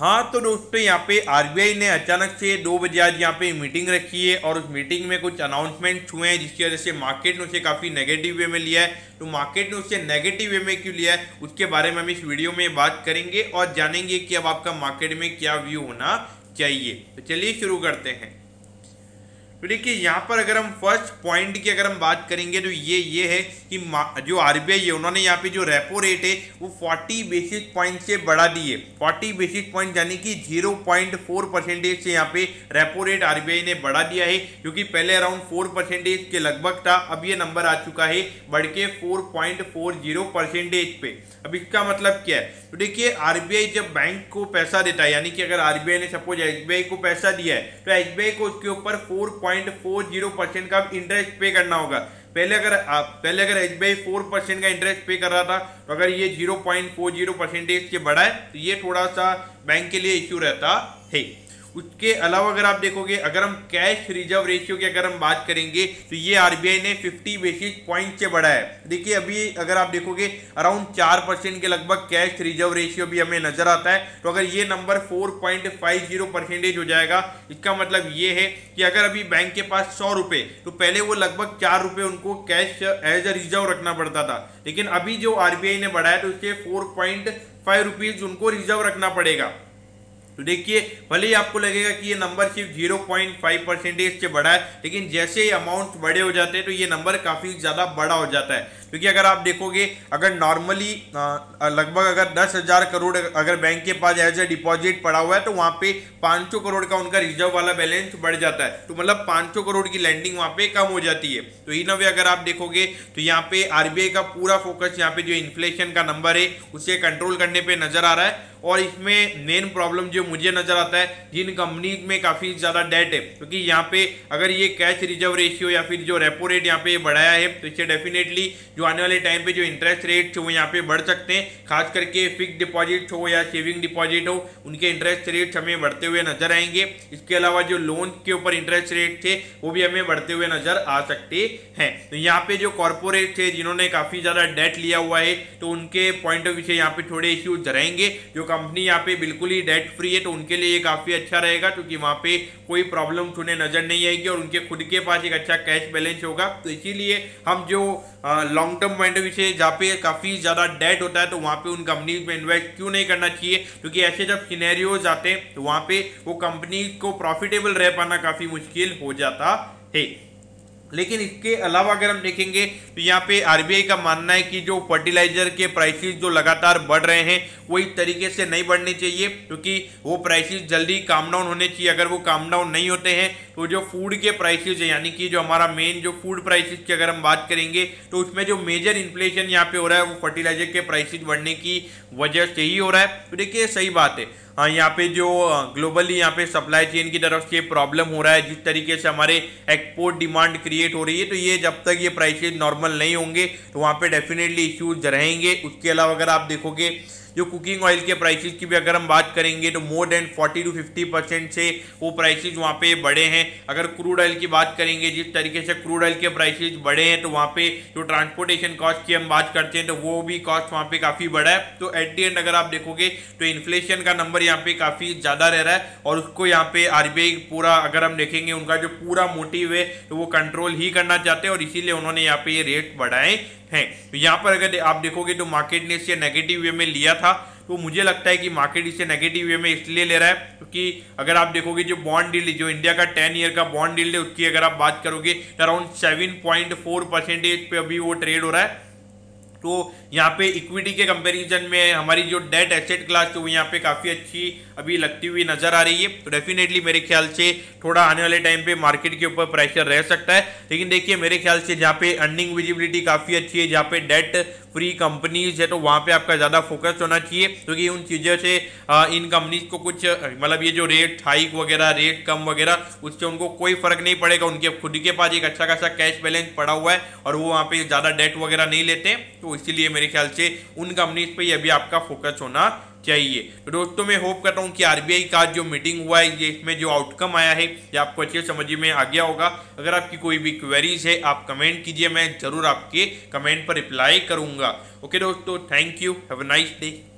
हाँ तो दोस्तों यहाँ पे आरबीआई ने अचानक से 2 बजे आज यहाँ पे मीटिंग रखी है और उस मीटिंग में कुछ अनाउंसमेंट हुए हैं जिसकी वजह से मार्केट ने उसे काफ़ी नेगेटिव वे में लिया है। तो मार्केट ने उसे नेगेटिव वे में क्यों लिया है उसके बारे में हम इस वीडियो में बात करेंगे और जानेंगे कि अब आपका मार्केट में क्या व्यू होना चाहिए। तो चलिए शुरू करते हैं। तो देखिए यहाँ पर अगर हम फर्स्ट पॉइंट की अगर हम बात करेंगे तो ये है कि जो आरबीआई है उन्होंने यहाँ पे जो रेपो रेट है वो 40 बेसिस पॉइंट से बढ़ा दी है। 40 बेसिस पॉइंट यानी कि 0.4% से यहाँ पे रेपो रेट आरबीआई ने बढ़ा दिया है, क्योंकि पहले अराउंड 4% के लगभग था। अब ये नंबर आ चुका है बढ़ के 4.40% पे। अब इसका मतलब क्या है? तो देखिए आरबीआई जब बैंक को पैसा देता है, यानी कि अगर आरबीआई ने सपोज एसबीआई को पैसा दिया है तो एसबीआई को उसके ऊपर 4.40% का इंटरेस्ट पे करना होगा। पहले अगर एसबीआई 4% का इंटरेस्ट पे कर रहा था, तो अगर ये 0.40% से बढ़ा है तो ये थोड़ा सा बैंक के लिए इश्यू रहता है। उसके अलावा अगर आप देखोगे, अगर हम कैश रिजर्व रेशियो की अगर हम बात करेंगे तो ये आरबीआई ने 50 बेसिस पॉइंट से बढ़ा है। देखिए अभी अगर आप देखोगे अराउंड 4% के लगभग कैश रिजर्व रेशियो भी हमें नजर आता है। तो अगर ये नंबर 4.50% हो जाएगा, इसका मतलब ये है कि अगर अभी बैंक के पास 100 रुपए, तो पहले वो लगभग 4 रुपए उनको कैश एज अ रिजर्व रखना पड़ता था, लेकिन अभी जो आरबीआई ने बढ़ाया तो उससे 4.5 रुपीज उनको रिजर्व रखना पड़ेगा। तो देखिए भले ही आपको लगेगा कि ये नंबर सिर्फ 0.5% से बढ़ा है, लेकिन जैसे ही अमाउंट बड़े हो जाते हैं तो ये नंबर काफ़ी ज़्यादा बड़ा हो जाता है। क्योंकि अगर आप देखोगे अगर नॉर्मली लगभग अगर 10,000 करोड़ अगर बैंक के पास एज ए डिपॉजिट पड़ा हुआ है तो वहाँ पे 500 करोड़ का उनका रिजर्व वाला बैलेंस बढ़ जाता है। तो मतलब 500 करोड़ की लैंडिंग वहाँ पे कम हो जाती है। तो इन वे अगर आप देखोगे तो यहाँ पे आरबीआई का पूरा फोकस यहाँ पे जो इन्फ्लेशन का नंबर है उसे कंट्रोल करने पे नजर आ रहा है। और इसमें मेन प्रॉब्लम जो मुझे नजर आता है, जिन कंपनीज में काफी ज्यादा डेट है, क्योंकि यहाँ पे अगर ये कैश रिजर्व रेशियो या फिर जो रेपो रेट यहाँ पे बढ़ाया है तो इससे डेफिनेटली जो आने वाले टाइम पे जो इंटरेस्ट रेट वो यहाँ पे बढ़ सकते हैं। खास करके फिक्स डिपॉजिट हो या सेविंग डिपॉजिट हो, उनके इंटरेस्ट रेट हमें बढ़ते हुए नजर आएंगे। इसके अलावा जो लोन के ऊपर इंटरेस्ट रेट थे वो भी हमें बढ़ते हुए नजर आ सकते हैं। तो यहाँ पे जो कॉर्पोरेट थे जिन्होंने काफी ज्यादा डेट लिया हुआ है, तो उनके पॉइंट ऑफ व्यू से यहाँ पे थोड़े इश्यूज रहेंगे। जो कंपनी यहाँ पे बिल्कुल ही डेट फ्री है तो उनके लिए ये काफी अच्छा रहेगा, क्योंकि वहां पे कोई प्रॉब्लम उन्हें नजर नहीं आएगी और उनके खुद के पास एक अच्छा कैश बैलेंस होगा। तो इसीलिए हम जो long term point of view से जहाँ पे काफी ज्यादा डेट होता है तो वहां पे उन कंपनीज में इन्वेस्ट क्यों नहीं करना चाहिए, क्योंकि ऐसे जब सिनेरियोज आते हैं तो वहां पे वो कंपनी को प्रॉफिटेबल रह पाना काफी मुश्किल हो जाता है। लेकिन इसके अलावा अगर हम देखेंगे तो यहाँ पे आरबीआई का मानना है कि जो फर्टिलाइजर के प्राइसेस जो लगातार बढ़ रहे हैं वो इस तरीके से नहीं बढ़ने चाहिए, क्योंकि वो प्राइसेस जल्दी काम डाउन होने चाहिए। अगर वो काम डाउन नहीं होते हैं तो जो फूड के प्राइसेस है, यानी कि जो हमारा मेन जो फूड प्राइसेस की अगर हम बात करेंगे तो उसमें जो मेजर इन्फ्लेशन यहाँ पे हो रहा है वो फर्टिलाइजर के प्राइसेस बढ़ने की वजह से ही हो रहा है। तो देखिए सही बात है, हाँ यहाँ पे जो ग्लोबली यहाँ पे सप्लाई चेन की तरफ से प्रॉब्लम हो रहा है, जिस तरीके से हमारे एक्सपोर्ट डिमांड क्रिएट हो रही है, तो ये जब तक ये प्राइसेस नॉर्मल नहीं होंगे तो वहाँ पे डेफिनेटली इश्यूज रहेंगे। उसके अलावा अगर आप देखोगे जो कुकिंग ऑयल के प्राइसेस की भी अगर हम बात करेंगे तो मोर देन 40 to 50% से वो प्राइसेस वहाँ पे बढ़े हैं। अगर क्रूड ऑयल की बात करेंगे, जिस तरीके से क्रूड ऑयल के प्राइसेस बढ़े हैं तो वहाँ पे जो ट्रांसपोर्टेशन कॉस्ट की हम बात करते हैं तो वो भी कॉस्ट वहाँ पे काफ़ी बढ़ा है। तो एट दी एंड अगर आप देखोगे तो इन्फ्लेशन का नंबर यहाँ पे काफ़ी ज़्यादा रह रहा है और उसको यहाँ पे आरबीआई पूरा अगर हम देखेंगे उनका जो पूरा मोटिव है तो वो कंट्रोल ही करना चाहते हैं और इसीलिए उन्होंने यहाँ पे ये रेट बढ़ाए हैं। तो यहाँ पर अगर आप देखोगे तो मार्केट ने इसे नेगेटिव वे में लिया था, तो मुझे लगता है कि मार्केट इसे नेगेटिव वे में इसलिए ले रहा है क्योंकि अगर आप देखोगे जो बॉन्ड डील्ड जो इंडिया का 10 ईयर का बॉन्ड डील्ड है उसकी अगर आप बात करोगे तो अराउंड 7.4% पे अभी वो ट्रेड हो रहा है। तो यहाँ पे इक्विटी के कंपैरिजन में हमारी जो डेट एसेट क्लास है वो यहाँ पे काफ़ी अच्छी अभी लगती हुई नजर आ रही है। तो डेफिनेटली मेरे ख्याल से थोड़ा आने वाले टाइम पे मार्केट के ऊपर प्रेशर रह सकता है। लेकिन देखिए मेरे ख्याल से जहाँ पे अर्निंग विजिबिलिटी काफ़ी अच्छी है, जहाँ पे डेट फ्री कंपनीज है, तो वहाँ पे आपका ज़्यादा फोकस होना चाहिए, क्योंकि उन चीज़ों से इन कंपनीज को कुछ मतलब ये जो रेट हाइक वगैरह रेट कम वगैरह उससे उनको कोई फर्क नहीं पड़ेगा। उनके खुद के पास एक अच्छा खासा कैश बैलेंस पड़ा हुआ है और वो वहाँ पे ज़्यादा डेट वगैरह नहीं लेते, तो इसीलिए मेरे ख्याल से उन कंपनीज पे ही अभी आपका फोकस होना चाहिए। तो दोस्तों मैं होप करता हूँ कि आरबीआई का जो मीटिंग हुआ है ये इसमें जो आउटकम आया है ये आपको अच्छे समझ में आ गया होगा। अगर आपकी कोई भी क्वेरीज है आप कमेंट कीजिए, मैं जरूर आपके कमेंट पर रिप्लाई करूंगा। ओके दोस्तों, thank you, have a nice day.